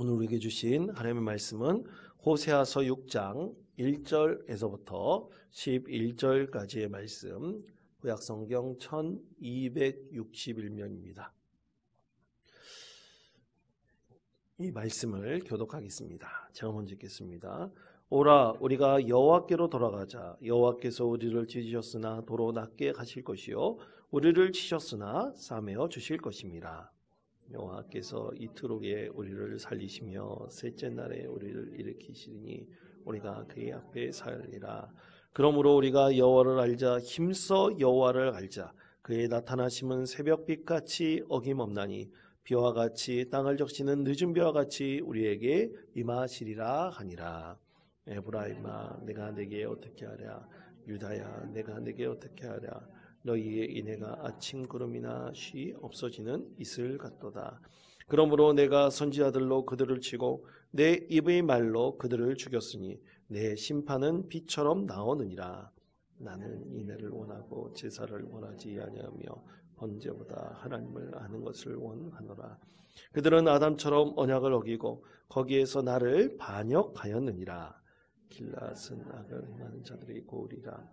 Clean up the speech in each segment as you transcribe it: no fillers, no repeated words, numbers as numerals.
오늘 우리에게 주신 하나님의 말씀은 호세아서 6장 1절에서부터 11절까지의 말씀, 구약성경 1261면입니다. 이 말씀을 교독하겠습니다. 제가 먼저 읽겠습니다. 오라, 우리가 여호와께로 돌아가자. 여호와께서 우리를 찢으셨으나 도로 낮게 가실 것이요 우리를 치셨으나 싸매어 주실 것임이라. 여호와께서 이틀 후에 우리를 살리시며 셋째 날에 우리를 일으키시니 우리가 그의 앞에 살리라. 그러므로 우리가 여호와를 알자. 힘써 여호와를 알자. 그의 나타나심은 새벽빛같이 어김없나니 비와 같이 땅을 적시는 늦은 비와 같이 우리에게 임하시리라 하니라. 에브라임아, 내가 내게 어떻게 하랴? 유다야, 내가 내게 어떻게 하랴? 너희의 인애가 아침 구름이나 쉬 없어지는 이슬 같도다. 그러므로 내가 선지자들로 그들을 치고 내 입의 말로 그들을 죽였으니 내 심판은 빛처럼 나오느니라. 나는 인애를 원하고 제사를 원하지 아니하며 번제보다 하나님을 아는 것을 원하노라. 그들은 아담처럼 언약을 어기고 거기에서 나를 반역하였느니라. 길앗은 악을 행하는 자들이 고으리라.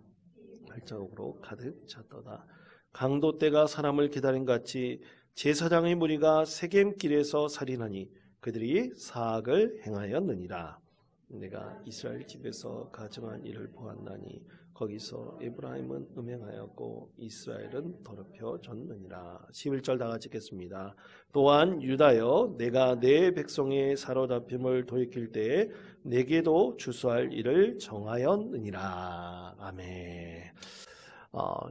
발자국으로 가득 찼도다. 강도 때가 사람을 기다린 같이 제사장의 무리가 세겜길에서 살인하니 그들이 사악을 행하였느니라. 내가 이스라엘 집에서 가증한 일을 보았나니 거기서 에브라임은 음행하였고 이스라엘은 더럽혀졌느니라. 11절 다 같이 읽겠습니다. 또한 유다여, 내가 내 백성의 사로잡힘을 돌이킬 때에 내게도 주수할 일을 정하였느니라. 아멘.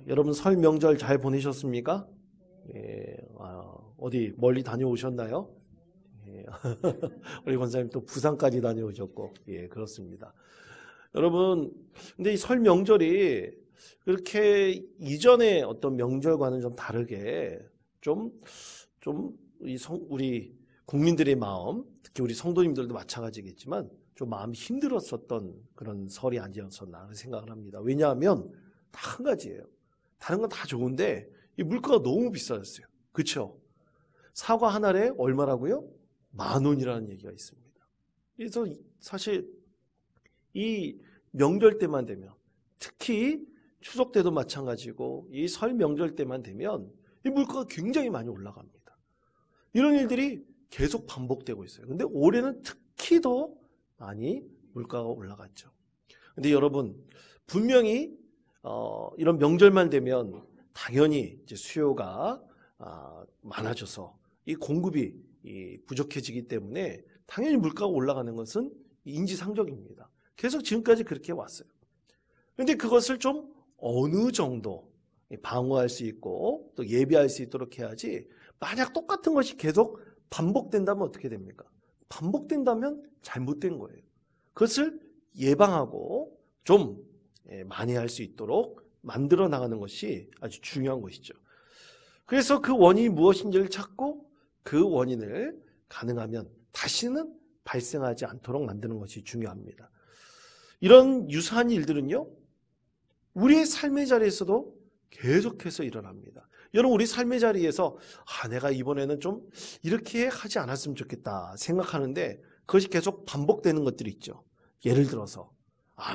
여러분 설 명절 잘 보내셨습니까? 예, 어디 멀리 다녀오셨나요? 예. 우리 권사님 또 부산까지 다녀오셨고, 예, 그렇습니다. 여러분, 근데 이 설 명절이 그렇게 이전의 어떤 명절과는 좀 다르게 우리 국민들의 마음, 특히 우리 성도님들도 마찬가지겠지만 좀 마음이 힘들었었던 그런 설이 아니었었나 생각을 합니다. 왜냐하면 다 한 가지예요. 다른 건 다 좋은데 이 물가가 너무 비싸졌어요. 그렇죠? 사과 한 알에 얼마라고요? 10,000원이라는 얘기가 있습니다. 그래서 사실 이 명절 때만 되면, 특히 추석 때도 마찬가지고 이 설 명절 때만 되면 이 물가가 굉장히 많이 올라갑니다. 이런 일들이 계속 반복되고 있어요. 근데 올해는 특히 더 많이 물가가 올라갔죠. 근데 여러분, 분명히 이런 명절만 되면 당연히 이제 수요가 많아져서 이 공급이 부족해지기 때문에 당연히 물가가 올라가는 것은 인지상정입니다. 계속 지금까지 그렇게 왔어요. 그런데 그것을 좀 어느 정도 방어할 수 있고 또 예비할 수 있도록 해야지, 만약 똑같은 것이 계속 반복된다면 어떻게 됩니까? 반복된다면 잘못된 거예요. 그것을 예방하고 좀 만회할 수 있도록 만들어 나가는 것이 아주 중요한 것이죠. 그래서 그 원인이 무엇인지를 찾고 그 원인을 가능하면 다시는 발생하지 않도록 만드는 것이 중요합니다. 이런 유사한 일들은요, 우리의 삶의 자리에서도 계속해서 일어납니다. 여러분, 우리 삶의 자리에서 내가 이번에는 좀 이렇게 하지 않았으면 좋겠다 생각하는데 그것이 계속 반복되는 것들이 있죠. 예를 들어서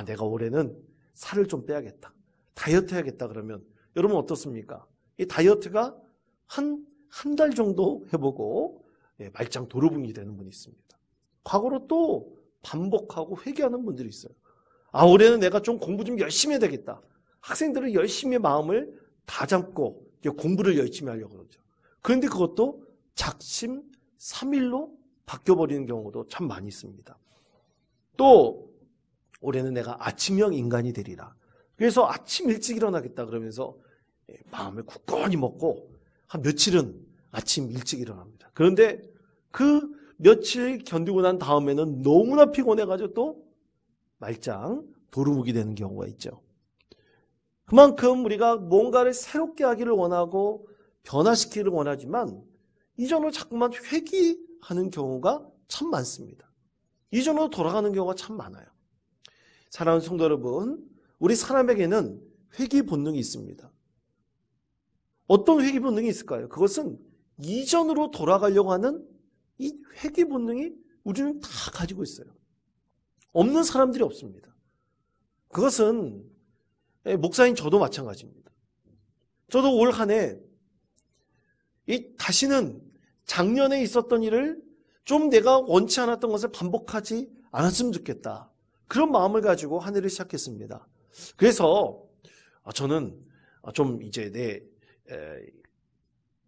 내가 올해는 살을 좀 빼야겠다, 다이어트 해야겠다 그러면 여러분 어떻습니까? 이 다이어트가 한 달 정도 해보고 말짱 도루묵이 되는 분이 있습니다. 과거로 또 반복하고 회개하는 분들이 있어요. 올해는 내가 좀 공부 좀 열심히 해야 되겠다. 학생들은 열심히 마음을 다 잡고 공부를 열심히 하려고 그러죠. 그런데 그것도 작심 삼일로 바뀌어버리는 경우도 참 많이 있습니다. 또 올해는 내가 아침형 인간이 되리라. 그래서 아침 일찍 일어나겠다 그러면서 마음을 굳건히 먹고 한 며칠은 아침 일찍 일어납니다. 그런데 그 며칠 견디고 난 다음에는 너무나 피곤해가지고 또 말짱 도루묵이 되는 경우가 있죠. 그만큼 우리가 뭔가를 새롭게 하기를 원하고 변화시키기를 원하지만 이전으로 자꾸만 회귀하는 경우가 참 많습니다. 이전으로 돌아가는 경우가 참 많아요. 사랑하는 성도 여러분, 우리 사람에게는 회귀 본능이 있습니다. 어떤 회귀 본능이 있을까요? 그것은 이전으로 돌아가려고 하는 이 회귀 본능이 우리는 다 가지고 있어요. 없는 사람들이 없습니다. 그것은 목사인 저도 마찬가지입니다. 저도 올 한 해 다시는 작년에 있었던 일을 좀 내가 원치 않았던 것을 반복하지 않았으면 좋겠다. 그런 마음을 가지고 한 해를 시작했습니다. 그래서 저는 좀 이제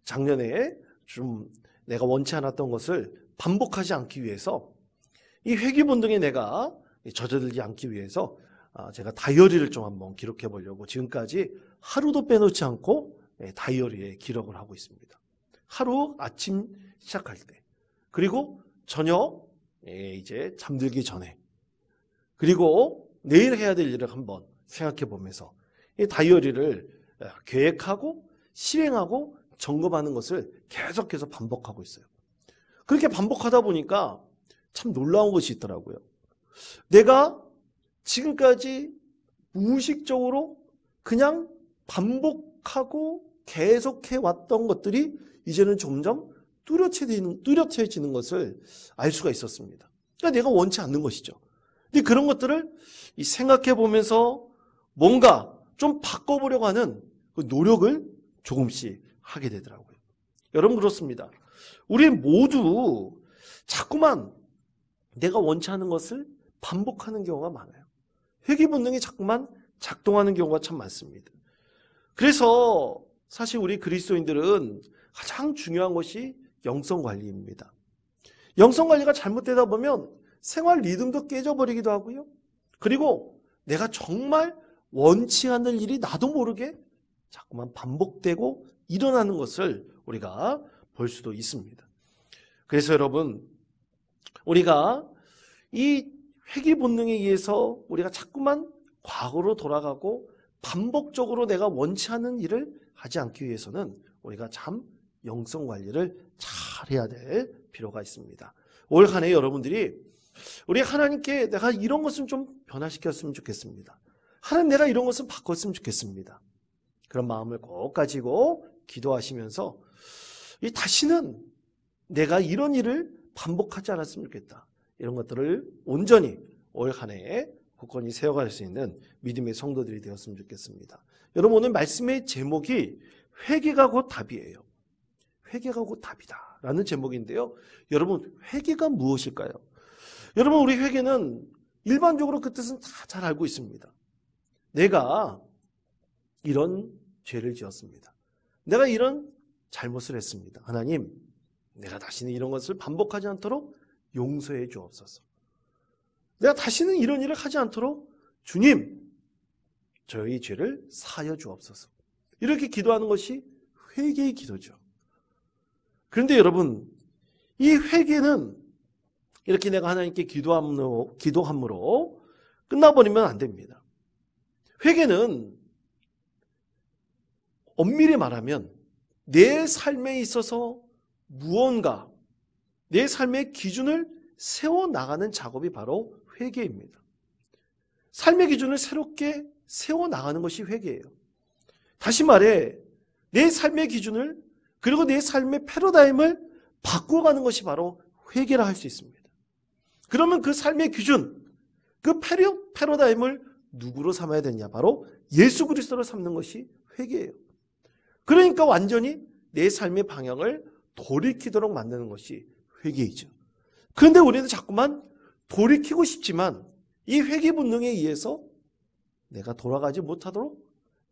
작년에 좀 내가 원치 않았던 것을 반복하지 않기 위해서 이 회귀본능에 내가 젖어들지 않기 위해서 제가 다이어리를 좀 한번 기록해 보려고 지금까지 하루도 빼놓지 않고 다이어리에 기록을 하고 있습니다. 하루 아침 시작할 때, 그리고 저녁 이제 잠들기 전에, 그리고 내일 해야 될 일을 한번 생각해 보면서 이 다이어리를 계획하고 실행하고 점검하는 것을 계속해서 반복하고 있어요. 그렇게 반복하다 보니까 참 놀라운 것이 있더라고요. 내가 지금까지 무의식적으로 그냥 반복하고 계속해 왔던 것들이 이제는 점점 뚜렷해지는 것을 알 수가 있었습니다. 그러니까 내가 원치 않는 것이죠. 근데 그런 것들을 생각해 보면서 뭔가 좀 바꿔보려고 하는 그 노력을 조금씩 하게 되더라고요. 여러분 그렇습니다. 우리 모두 자꾸만 내가 원치 않는 것을 반복하는 경우가 많아요. 회귀 본능이 자꾸만 작동하는 경우가 참 많습니다. 그래서 사실 우리 그리스도인들은 가장 중요한 것이 영성관리입니다. 영성관리가 잘못되다 보면 생활 리듬도 깨져버리기도 하고요. 그리고 내가 정말 원치 않는 일이 나도 모르게 자꾸만 반복되고 일어나는 것을 우리가 볼 수도 있습니다. 그래서 여러분, 우리가 이 회귀 본능에 의해서 우리가 자꾸만 과거로 돌아가고 반복적으로 내가 원치 않는 일을 하지 않기 위해서는 우리가 참 영성 관리를 잘 해야 될 필요가 있습니다. 올 한 해 여러분들이 우리 하나님께 내가 이런 것은 좀 변화시켰으면 좋겠습니다. 하나님 내가 이런 것은 바꿨으면 좋겠습니다. 그런 마음을 꼭 가지고 기도하시면서 다시는 내가 이런 일을 반복하지 않았으면 좋겠다. 이런 것들을 온전히 올 한 해에 굳건히 세워갈 수 있는 믿음의 성도들이 되었으면 좋겠습니다. 여러분 오늘 말씀의 제목이 회개가 곧 답이에요. 회개가 곧 답이다 라는 제목인데요. 여러분 회개가 무엇일까요? 여러분 우리 회개는 일반적으로 그 뜻은 다 잘 알고 있습니다. 내가 이런 죄를 지었습니다. 내가 이런 잘못을 했습니다. 하나님, 내가 다시는 이런 것을 반복하지 않도록 용서해 주옵소서. 내가 다시는 이런 일을 하지 않도록 주님, 저희 죄를 사하여 주옵소서. 이렇게 기도하는 것이 회개의 기도죠. 그런데 여러분, 이 회개는 이렇게 내가 하나님께 기도함으로 끝나버리면 안 됩니다. 회개는 엄밀히 말하면 내 삶에 있어서 무언가 내 삶의 기준을 세워나가는 작업이 바로 회개입니다. 삶의 기준을 새롭게 세워나가는 것이 회개예요. 다시 말해 내 삶의 기준을 그리고 내 삶의 패러다임을 바꾸어가는 것이 바로 회개라 할 수 있습니다. 그러면 그 삶의 기준, 그 패러다임을 누구로 삼아야 되냐? 바로 예수 그리스도로 삼는 것이 회개예요. 그러니까 완전히 내 삶의 방향을 돌이키도록 만드는 것이 회개이죠. 그런데 우리는 자꾸만 돌이키고 싶지만 이 회개 본능에 의해서 내가 돌아가지 못하도록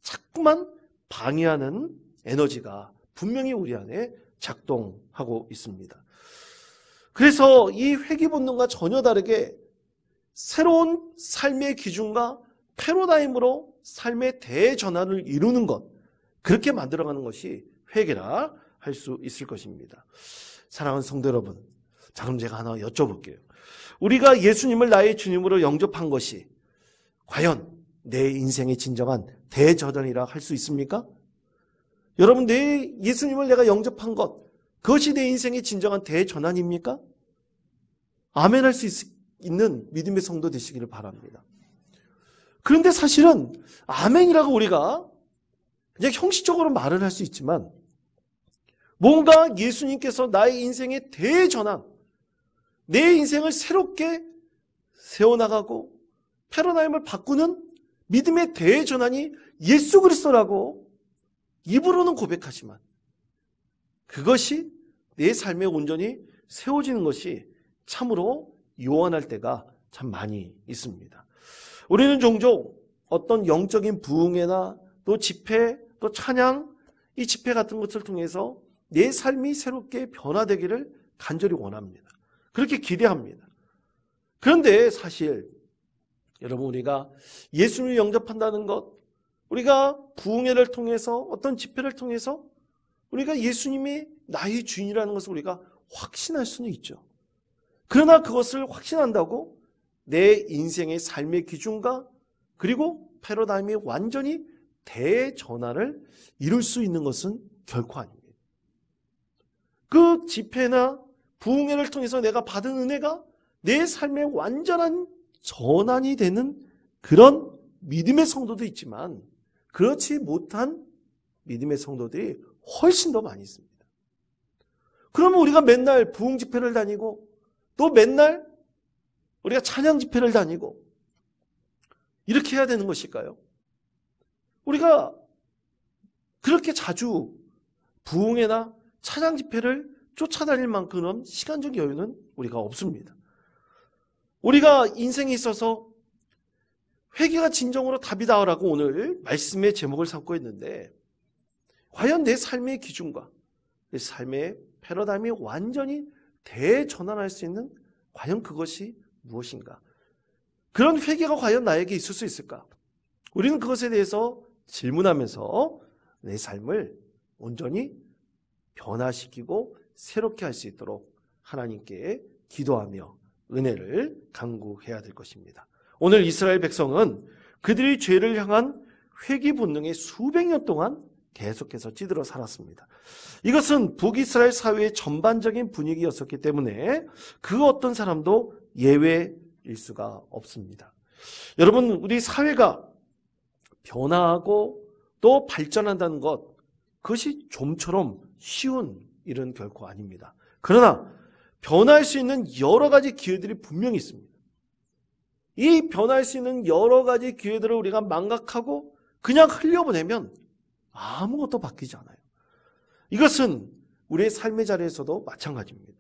자꾸만 방해하는 에너지가 분명히 우리 안에 작동하고 있습니다. 그래서 이 회개 본능과 전혀 다르게 새로운 삶의 기준과 패러다임으로 삶의 대전환을 이루는 것, 그렇게 만들어가는 것이 회개라 할 수 있을 것입니다. 사랑하는 성도 여러분, 자 그럼 제가 하나 여쭤볼게요. 우리가 예수님을 나의 주님으로 영접한 것이 과연 내 인생의 진정한 대전환이라 할 수 있습니까? 여러분, 내 예수님을 내가 영접한 것, 그것이 내 인생의 진정한 대전환입니까? 아멘 할 수 있는 믿음의 성도 되시기를 바랍니다. 그런데 사실은 아멘이라고 우리가 그냥 형식적으로 말을 할 수 있지만 뭔가 예수님께서 나의 인생의 대전환, 내 인생을 새롭게 세워나가고 패러다임을 바꾸는 믿음의 대전환이 예수 그리스도라고 입으로는 고백하지만 그것이 내 삶에 온전히 세워지는 것이 참으로 요원할 때가 참 많이 있습니다. 우리는 종종 어떤 영적인 부흥회나 또 집회, 또 찬양, 이 집회 같은 것을 통해서 내 삶이 새롭게 변화되기를 간절히 원합니다. 그렇게 기대합니다. 그런데 사실 여러분, 우리가 예수님을 영접한다는 것, 우리가 부흥회를 통해서 어떤 집회를 통해서 우리가 예수님이 나의 주인이라는 것을 우리가 확신할 수는 있죠. 그러나 그것을 확신한다고 내 인생의 삶의 기준과 그리고 패러다임이 완전히 대전환을 이룰 수 있는 것은 결코 아닙니다. 그 집회나 부흥회를 통해서 내가 받은 은혜가 내 삶의 완전한 전환이 되는 그런 믿음의 성도도 있지만 그렇지 못한 믿음의 성도들이 훨씬 더 많이 있습니다. 그러면 우리가 맨날 부흥 집회를 다니고 또 맨날 우리가 찬양 집회를 다니고 이렇게 해야 되는 것일까요? 우리가 그렇게 자주 부흥회나 찬양 집회를 쫓아다닐 만큼은 시간적 여유는 우리가 없습니다. 우리가 인생에 있어서 회개가 진정으로 답이다라고 오늘 말씀의 제목을 삼고 있는데 과연 내 삶의 기준과 내 삶의 패러다임이 완전히 대전환할 수 있는 과연 그것이 무엇인가? 그런 회개가 과연 나에게 있을 수 있을까? 우리는 그것에 대해서 질문하면서 내 삶을 온전히 변화시키고 새롭게 할 수 있도록 하나님께 기도하며 은혜를 간구해야 될 것입니다. 오늘 이스라엘 백성은 그들의 죄를 향한 회개 본능에 수백 년 동안 계속해서 찌들어 살았습니다. 이것은 북이스라엘 사회의 전반적인 분위기였었기 때문에 그 어떤 사람도 예외일 수가 없습니다. 여러분, 우리 사회가 변화하고 또 발전한다는 것, 그것이 좀처럼 쉬운 일은 결코 아닙니다. 그러나 변화할 수 있는 여러 가지 기회들이 분명히 있습니다. 이 변화할 수 있는 여러 가지 기회들을 우리가 망각하고 그냥 흘려보내면 아무것도 바뀌지 않아요. 이것은 우리의 삶의 자리에서도 마찬가지입니다.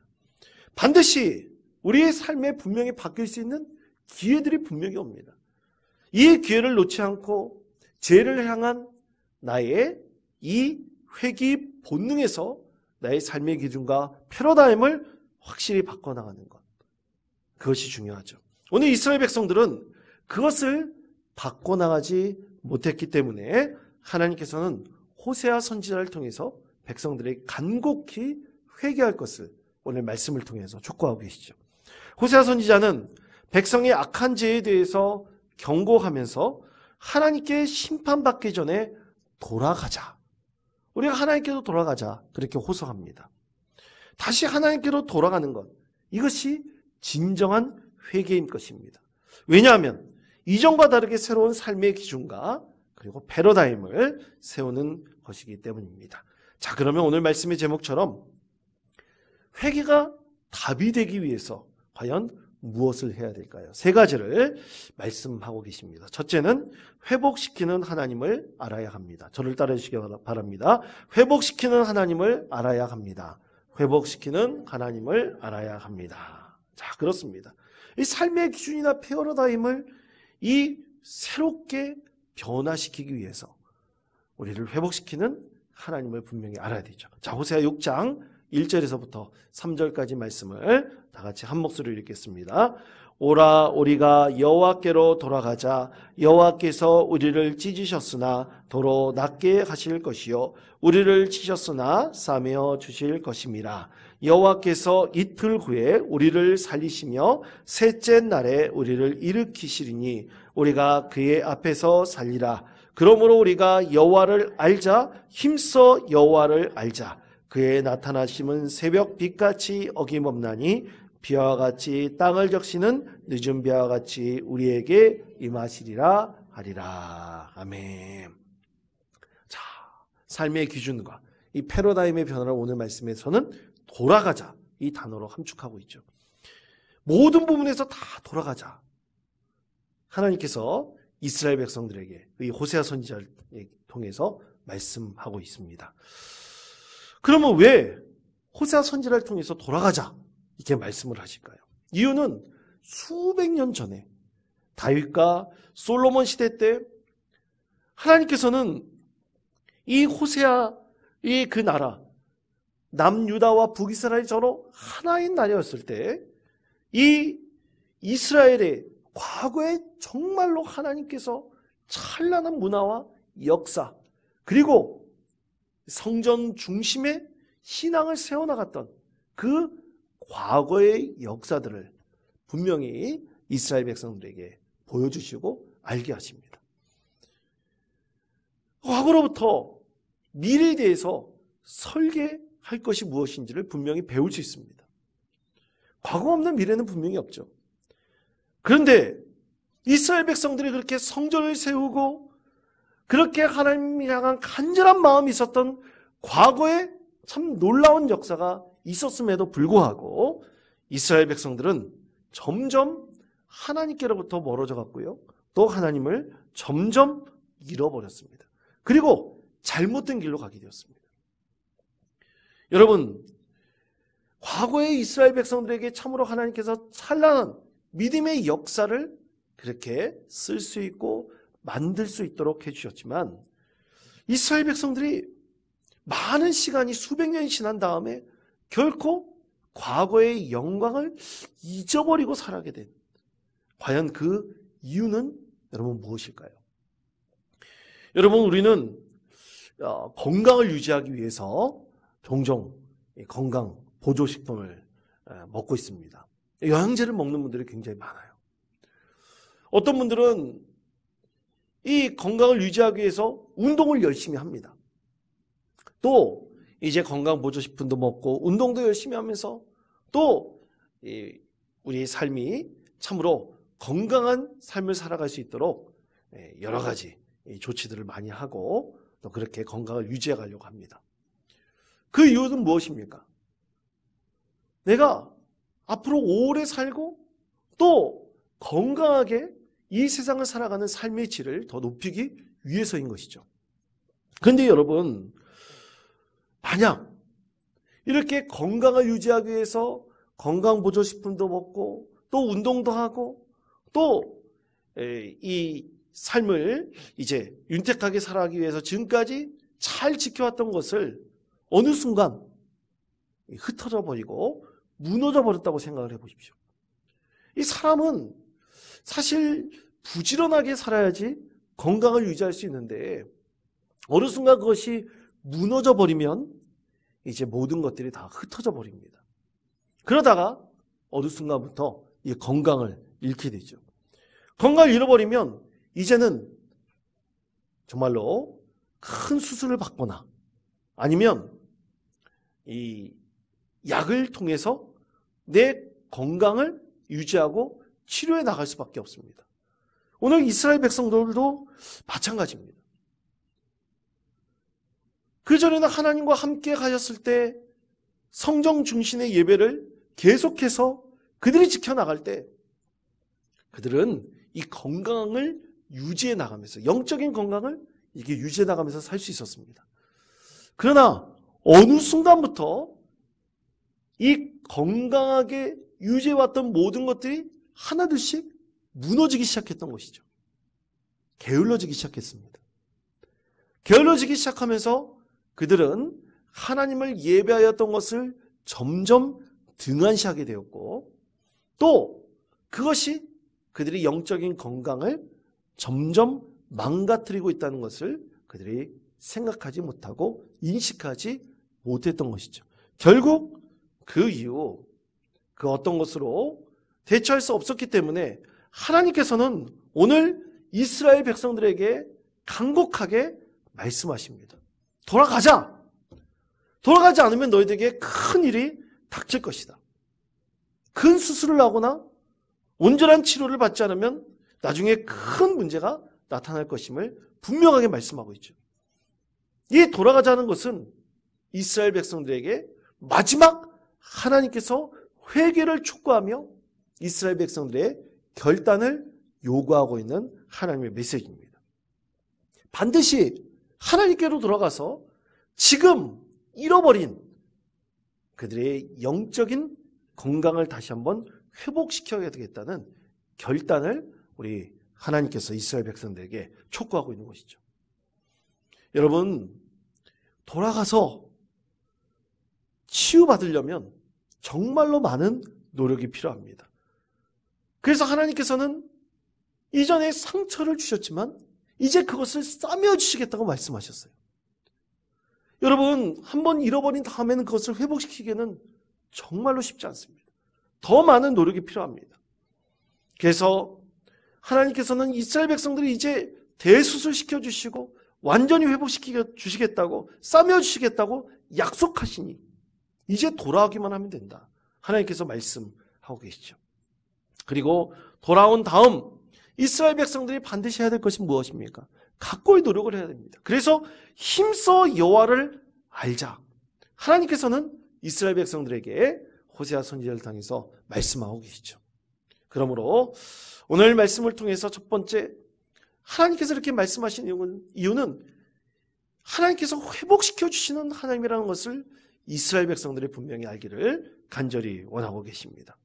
반드시 우리의 삶에 분명히 바뀔 수 있는 기회들이 분명히 옵니다. 이 기회를 놓지 않고 죄를 향한 나의 이 회귀 본능에서 나의 삶의 기준과 패러다임을 확실히 바꿔나가는 것, 그것이 중요하죠. 오늘 이스라엘 백성들은 그것을 바꿔나가지 못했기 때문에 하나님께서는 호세아 선지자를 통해서 백성들에게 간곡히 회개할 것을 오늘 말씀을 통해서 촉구하고 계시죠. 호세아 선지자는 백성의 악한 죄에 대해서 경고하면서 하나님께 심판받기 전에 돌아가자, 우리가 하나님께로 돌아가자, 그렇게 호소합니다. 다시 하나님께로 돌아가는 것, 이것이 진정한 회개인 것입니다. 왜냐하면 이전과 다르게 새로운 삶의 기준과 그리고 패러다임을 세우는 것이기 때문입니다. 자, 그러면 오늘 말씀의 제목처럼 회개가 답이 되기 위해서 과연 무엇을 해야 될까요? 세 가지를 말씀하고 계십니다. 첫째는 회복시키는 하나님을 알아야 합니다. 저를 따라 주시기 바랍니다. 회복시키는 하나님을 알아야 합니다. 회복시키는 하나님을 알아야 합니다. 자, 그렇습니다. 이 삶의 기준이나 패러다임을 이 새롭게 변화시키기 위해서 우리를 회복시키는 하나님을 분명히 알아야 되죠. 자, 호세아 6장 1절에서부터 3절까지 말씀을 다 같이 한 목소리로 읽겠습니다. 오라, 우리가 여호와께로 돌아가자. 여호와께서 우리를 찢으셨으나 도로 낫게 하실 것이요 우리를 치셨으나 싸매어 주실 것임이라. 여호와께서 이틀 후에 우리를 살리시며 셋째 날에 우리를 일으키시리니 우리가 그의 앞에서 살리라. 그러므로 우리가 여호와를 알자. 힘써 여호와를 알자. 그의 나타나심은 새벽 빛같이 어김없나니 비와 같이 땅을 적시는 늦은 비와 같이 우리에게 임하시리라 하리라. 아멘. 자, 삶의 기준과 이 패러다임의 변화를 오늘 말씀에서는 돌아가자, 이 단어로 함축하고 있죠. 모든 부분에서 다 돌아가자. 하나님께서 이스라엘 백성들에게 이 호세아 선지자를 통해서 말씀하고 있습니다. 그러면 왜 호세아 선지자를 통해서 돌아가자 이렇게 말씀을 하실까요? 이유는 수백 년 전에 다윗과 솔로몬 시대 때 하나님께서는 이 호세아의 그 나라 남유다와 북이스라엘이 서로 하나인 나라였을 때 이 이스라엘의 과거에 정말로 하나님께서 찬란한 문화와 역사 그리고 성전 중심의 신앙을 세워나갔던 그 과거의 역사들을 분명히 이스라엘 백성들에게 보여주시고 알게 하십니다. 과거로부터 미래에 대해서 설계할 것이 무엇인지를 분명히 배울 수 있습니다. 과거 없는 미래는 분명히 없죠. 그런데 이스라엘 백성들이 그렇게 성전을 세우고 그렇게 하나님을 향한 간절한 마음이 있었던 과거에 참 놀라운 역사가 있었음에도 불구하고 이스라엘 백성들은 점점 하나님께로부터 멀어져 갔고요. 또 하나님을 점점 잃어버렸습니다. 그리고 잘못된 길로 가게 되었습니다. 여러분, 과거의 이스라엘 백성들에게 참으로 하나님께서 찬란한 믿음의 역사를 그렇게 쓸 수 있고 만들 수 있도록 해주셨지만 이스라엘 백성들이 많은 시간이 수백 년이 지난 다음에 결코 과거의 영광을 잊어버리고 살아가게 된 과연 그 이유는 여러분 무엇일까요? 여러분, 우리는 건강을 유지하기 위해서 종종 건강 보조식품을 먹고 있습니다. 영양제를 먹는 분들이 굉장히 많아요. 어떤 분들은 이 건강을 유지하기 위해서 운동을 열심히 합니다. 또 이제 건강 보조식품도 먹고 운동도 열심히 하면서 또 우리 삶이 참으로 건강한 삶을 살아갈 수 있도록 여러 가지 조치들을 많이 하고 또 그렇게 건강을 유지해 가려고 합니다. 그 이유는 무엇입니까? 내가 앞으로 오래 살고 또 건강하게 이 세상을 살아가는 삶의 질을 더 높이기 위해서인 것이죠. 그런데 여러분, 만약 이렇게 건강을 유지하기 위해서 건강보조식품도 먹고 또 운동도 하고 또 이 삶을 이제 윤택하게 살아가기 위해서 지금까지 잘 지켜왔던 것을 어느 순간 흩어져 버리고 무너져 버렸다고 생각을 해보십시오. 이 사람은 사실 부지런하게 살아야지 건강을 유지할 수 있는데 어느 순간 그것이 무너져 버리면 이제 모든 것들이 다 흩어져 버립니다. 그러다가 어느 순간부터 이 건강을 잃게 되죠. 건강을 잃어버리면 이제는 정말로 큰 수술을 받거나 아니면 이 약을 통해서 내 건강을 유지하고 치료해 나갈 수밖에 없습니다. 오늘 이스라엘 백성들도 마찬가지입니다. 그전에는 하나님과 함께 가셨을 때 성정 중심의 예배를 계속해서 그들이 지켜나갈 때 그들은 이 건강을 유지해 나가면서 영적인 건강을 이게 유지해 나가면서 살 수 있었습니다. 그러나 어느 순간부터 이 건강하게 유지해왔던 모든 것들이 하나둘씩 무너지기 시작했던 것이죠. 게을러지기 시작했습니다. 게을러지기 시작하면서 그들은 하나님을 예배하였던 것을 점점 등한시하게 되었고 또 그것이 그들이 영적인 건강을 점점 망가뜨리고 있다는 것을 그들이 생각하지 못하고 인식하지 못했던 것이죠. 결국 그 이후 그 어떤 것으로 대처할 수 없었기 때문에 하나님께서는 오늘 이스라엘 백성들에게 간곡하게 말씀하십니다. 돌아가자. 돌아가지 않으면 너희들에게 큰 일이 닥칠 것이다. 큰 수술을 하거나 온전한 치료를 받지 않으면 나중에 큰 문제가 나타날 것임을 분명하게 말씀하고 있죠. 이 돌아가자는 것은 이스라엘 백성들에게 마지막 하나님께서 회개를 촉구하며 이스라엘 백성들의 결단을 요구하고 있는 하나님의 메시지입니다. 반드시 하나님께로 돌아가서 지금 잃어버린 그들의 영적인 건강을 다시 한번 회복시켜야 되겠다는 결단을 우리 하나님께서 이스라엘 백성들에게 촉구하고 있는 것이죠. 여러분, 돌아가서 치유받으려면 정말로 많은 노력이 필요합니다. 그래서 하나님께서는 이전에 상처를 주셨지만 이제 그것을 싸매어 주시겠다고 말씀하셨어요. 여러분, 한번 잃어버린 다음에는 그것을 회복시키기에는 정말로 쉽지 않습니다. 더 많은 노력이 필요합니다. 그래서 하나님께서는 이스라엘 백성들이 이제 대수술시켜 주시고 완전히 회복시켜 주시겠다고, 싸매어 주시겠다고 약속하시니 이제 돌아오기만 하면 된다. 하나님께서 말씀하고 계시죠. 그리고 돌아온 다음 이스라엘 백성들이 반드시 해야 될 것이 무엇입니까? 각고의 노력을 해야 됩니다. 그래서 힘써 여호와를 알자. 하나님께서는 이스라엘 백성들에게 호세아 선지자를 통해서 말씀하고 계시죠. 그러므로 오늘 말씀을 통해서 첫 번째, 하나님께서 이렇게 말씀하신 이유는 하나님께서 회복시켜 주시는 하나님이라는 것을 이스라엘 백성들이 분명히 알기를 간절히 원하고 계십니다.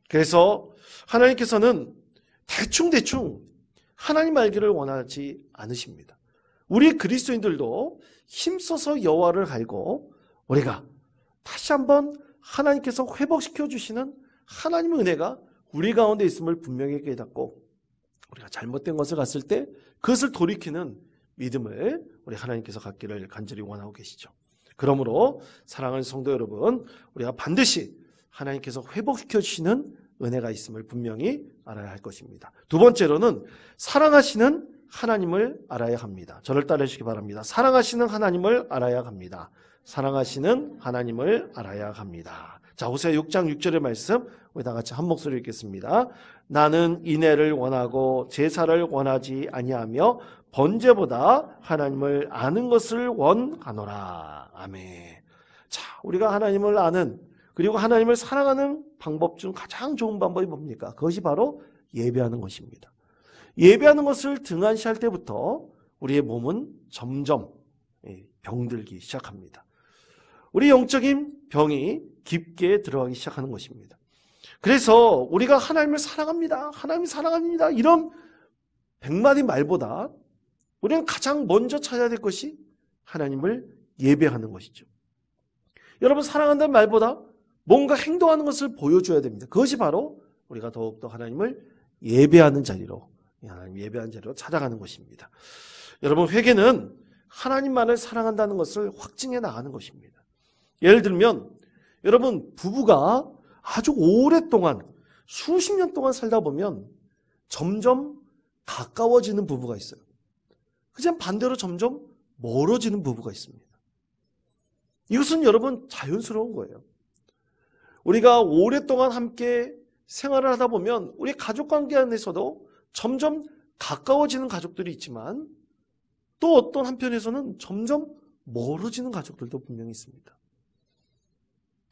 그래서 하나님께서는 대충 하나님 알기를 원하지 않으십니다. 우리 그리스도인들도 힘써서 여호와를 알고 우리가 다시 한번 하나님께서 회복시켜 주시는 하나님의 은혜가 우리 가운데 있음을 분명히 깨닫고 우리가 잘못된 것을 갔을 때 그것을 돌이키는 믿음을 우리 하나님께서 갖기를 간절히 원하고 계시죠. 그러므로 사랑하는 성도 여러분, 우리가 반드시 하나님께서 회복시켜 주시는 은혜가 있음을 분명히 알아야 할 것입니다. 두 번째로는 사랑하시는 하나님을 알아야 합니다. 저를 따라 주시기 바랍니다. 사랑하시는 하나님을 알아야 합니다. 사랑하시는 하나님을 알아야 합니다. 자, 호세아 6장 6절의 말씀 우리 다 같이 한 목소리 읽겠습니다. 나는 인애를 원하고 제사를 원하지 아니하며 번제보다 하나님을 아는 것을 원하노라. 아멘. 자, 우리가 하나님을 아는 그리고 하나님을 사랑하는 방법 중 가장 좋은 방법이 뭡니까? 그것이 바로 예배하는 것입니다. 예배하는 것을 등한시할 때부터 우리의 몸은 점점 병들기 시작합니다. 우리 영적인 병이 깊게 들어가기 시작하는 것입니다. 그래서 우리가 하나님을 사랑합니다. 하나님 사랑합니다. 이런 100마디 말보다 우리는 가장 먼저 찾아야 될 것이 하나님을 예배하는 것이죠. 여러분, 사랑한다는 말보다 뭔가 행동하는 것을 보여줘야 됩니다. 그것이 바로 우리가 더욱더 하나님을 예배하는 자리로, 하나님 예배하는 자리로 찾아가는 것입니다. 여러분, 회개는 하나님만을 사랑한다는 것을 확증해 나가는 것입니다. 예를 들면 여러분, 부부가 아주 오랫동안 수십 년 동안 살다 보면 점점 가까워지는 부부가 있어요. 그냥 반대로 점점 멀어지는 부부가 있습니다. 이것은 여러분 자연스러운 거예요. 우리가 오랫동안 함께 생활을 하다 보면 우리 가족관계 안에서도 점점 가까워지는 가족들이 있지만 또 어떤 한편에서는 점점 멀어지는 가족들도 분명히 있습니다.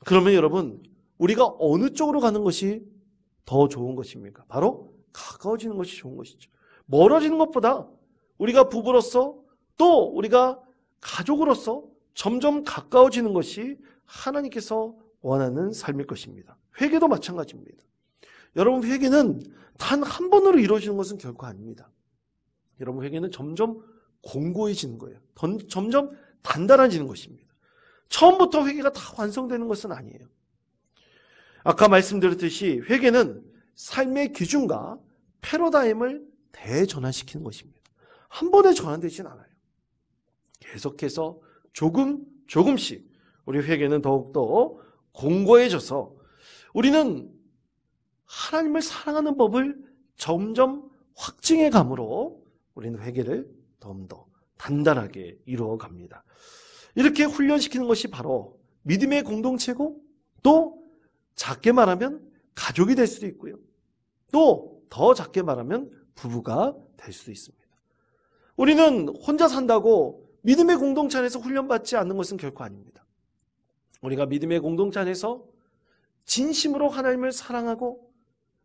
그러면 여러분, 우리가 어느 쪽으로 가는 것이 더 좋은 것입니까? 바로 가까워지는 것이 좋은 것이죠. 멀어지는 것보다 우리가 부부로서 또 우리가 가족으로서 점점 가까워지는 것이 하나님께서 원하는 삶일 것입니다. 회개도 마찬가지입니다. 여러분, 회개는 단 한 번으로 이루어지는 것은 결코 아닙니다. 여러분, 회개는 점점 공고해지는 거예요. 점점 단단해지는 것입니다. 처음부터 회개가 다 완성되는 것은 아니에요. 아까 말씀드렸듯이 회개는 삶의 기준과 패러다임을 대전환시키는 것입니다. 한 번에 전환되진 않아요. 계속해서 조금씩 우리 회개는 더욱더 공고해져서 우리는 하나님을 사랑하는 법을 점점 확증해 감으로 우리는 회개를 더 단단하게 이루어 갑니다. 이렇게 훈련시키는 것이 바로 믿음의 공동체고 또 작게 말하면 가족이 될 수도 있고요. 또 더 작게 말하면 부부가 될 수도 있습니다. 우리는 혼자 산다고 믿음의 공동체 안에서 훈련받지 않는 것은 결코 아닙니다. 우리가 믿음의 공동체 안에서 진심으로 하나님을 사랑하고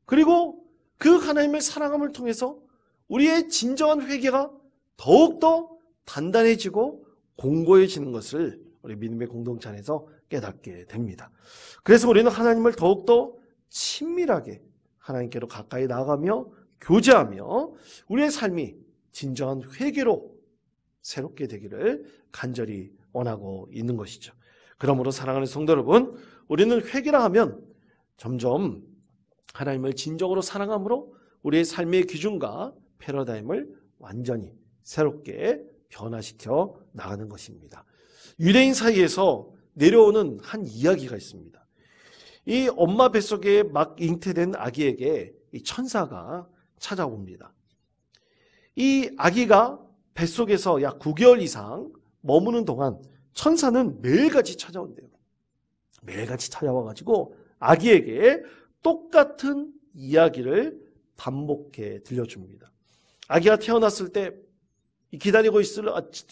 그리고 그 하나님을 사랑함을 통해서 우리의 진정한 회개가 더욱더 단단해지고 공고해지는 것을 우리 믿음의 공동체 안에서 깨닫게 됩니다. 그래서 우리는 하나님을 더욱더 친밀하게 하나님께로 가까이 나아가며 교제하며 우리의 삶이 진정한 회개로 새롭게 되기를 간절히 원하고 있는 것이죠. 그러므로 사랑하는 성도 여러분, 우리는 회개라 하면 점점 하나님을 진정으로 사랑함으로 우리의 삶의 기준과 패러다임을 완전히 새롭게 변화시켜 나가는 것입니다. 유대인 사이에서 내려오는 한 이야기가 있습니다. 이 엄마 뱃속에 막 잉태된 아기에게 이 천사가 찾아옵니다. 이 아기가 뱃속에서 약 9개월 이상 머무는 동안 천사는 매일같이 찾아온대요. 매일같이 찾아와가지고 아기에게 똑같은 이야기를 반복해 들려줍니다. 아기가 태어났을 때 기다리고 있을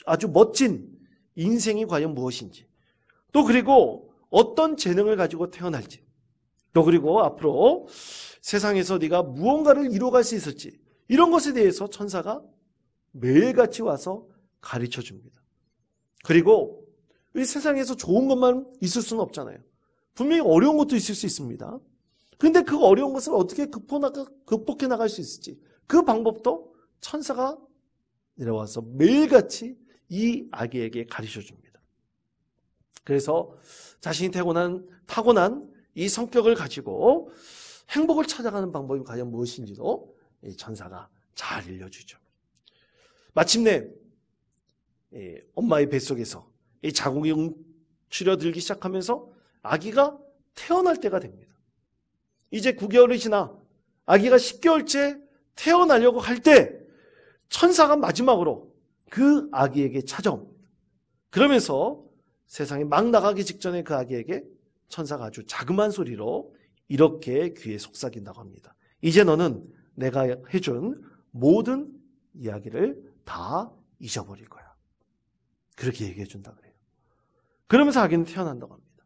아주 멋진 인생이 과연 무엇인지, 또 그리고 어떤 재능을 가지고 태어날지, 또 그리고 앞으로 세상에서 네가 무언가를 이루어갈 수 있을지, 이런 것에 대해서 천사가 매일같이 와서 가르쳐 줍니다. 그리고 이 세상에서 좋은 것만 있을 수는 없잖아요. 분명히 어려운 것도 있을 수 있습니다. 그런데 그 어려운 것을 어떻게 극복해 나갈 수 있을지, 그 방법도 천사가 내려와서 매일같이 이 아기에게 가르쳐 줍니다. 그래서 자신이 타고난 이 성격을 가지고 행복을 찾아가는 방법이 과연 무엇인지도 이 천사가 잘 알려주죠. 마침내 엄마의 뱃속에서 이 자궁이 움츠려들기 시작하면서 아기가 태어날 때가 됩니다. 이제 9개월이 지나 아기가 10개월째 태어나려고 할 때 천사가 마지막으로 그 아기에게 찾아옵니다. 그러면서 세상에 막 나가기 직전에 그 아기에게 천사가 아주 자그마한 소리로 이렇게 귀에 속삭인다고 합니다. 이제 너는 내가 해준 모든 이야기를 다 잊어버릴 거야. 그렇게 얘기해 준다 그래요. 그러면서 아기는 태어난다고 합니다.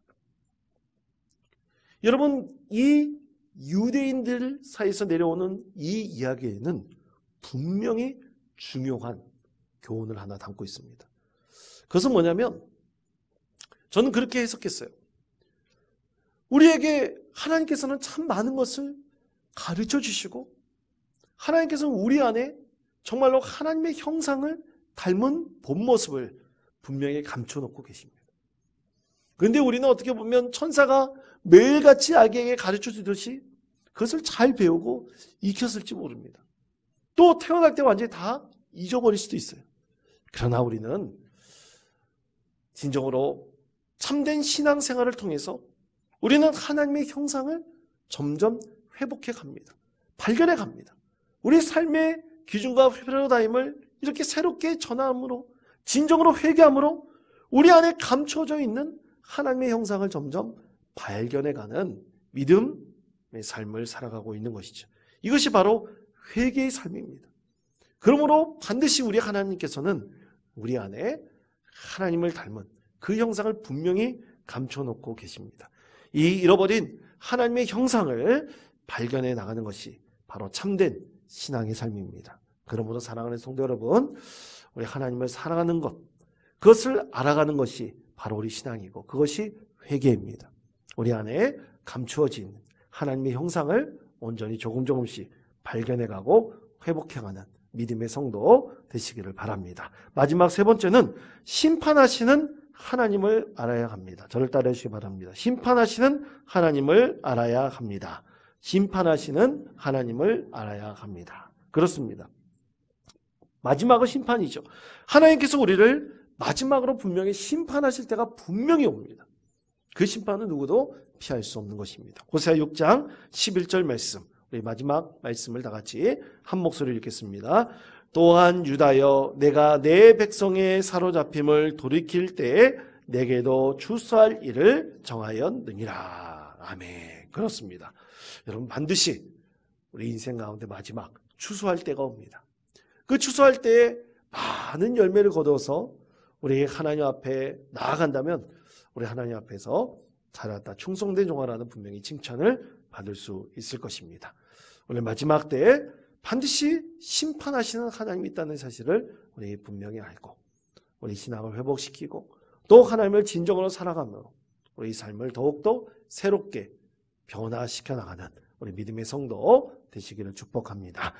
여러분, 이 유대인들 사이에서 내려오는 이 이야기에는 분명히 중요한 교훈을 하나 담고 있습니다. 그것은 뭐냐면, 저는 그렇게 해석했어요. 우리에게 하나님께서는 참 많은 것을 가르쳐 주시고, 하나님께서는 우리 안에 정말로 하나님의 형상을 닮은 본 모습을 분명히 감춰놓고 계십니다. 그런데 우리는 어떻게 보면 천사가 매일같이 아기에게 가르쳐 주듯이 그것을 잘 배우고 익혔을지 모릅니다. 또 태어날 때 완전히 다 잊어버릴 수도 있어요. 그러나 우리는 진정으로 참된 신앙생활을 통해서 우리는 하나님의 형상을 점점 회복해 갑니다. 발견해 갑니다. 우리 삶의 기준과 패러다임을 이렇게 새롭게 전함으로, 진정으로 회개함으로 우리 안에 감춰져 있는 하나님의 형상을 점점 발견해가는 믿음의 삶을 살아가고 있는 것이죠. 이것이 바로 회개의 삶입니다. 그러므로 반드시 우리 하나님께서는 우리 안에 하나님을 닮은 그 형상을 분명히 감춰놓고 계십니다. 이 잃어버린 하나님의 형상을 발견해 나가는 것이 바로 참된 신앙의 삶입니다. 그러므로 사랑하는 성도 여러분, 우리 하나님을 사랑하는 것, 그것을 알아가는 것이 바로 우리 신앙이고 그것이 회개입니다. 우리 안에 감추어진 하나님의 형상을 온전히 조금씩 발견해가고 회복해가는 믿음의 성도 되시기를 바랍니다. 마지막 세 번째는 심판하시는 하나님을 알아야 합니다. 저를 따르해 주시기 바랍니다. 심판하시는 하나님을 알아야 합니다. 심판하시는 하나님을 알아야 합니다. 그렇습니다. 마지막은 심판이죠. 하나님께서 우리를 마지막으로 분명히 심판하실 때가 분명히 옵니다. 그 심판은 누구도 피할 수 없는 것입니다. 호세아 6장 11절 말씀, 우리 마지막 말씀을 다 같이 한 목소리로 읽겠습니다. 또한 유다여, 내가 내 백성의 사로잡힘을 돌이킬 때에 내게도 추수할 일을 정하였느니라. 아멘. 그렇습니다. 여러분, 반드시 우리 인생 가운데 마지막 추수할 때가 옵니다. 그 추수할 때에 많은 열매를 거둬서 우리 하나님 앞에 나아간다면 우리 하나님 앞에서 잘했다, 충성된 종아라는 분명히 칭찬을 받을 수 있을 것입니다. 오늘 마지막 때에 반드시 심판하시는 하나님이 있다는 사실을 우리 분명히 알고 우리 신앙을 회복시키고 또 하나님을 진정으로 살아가며 우리 삶을 더욱더 새롭게 변화시켜 나가는 우리 믿음의 성도 되시기를 축복합니다.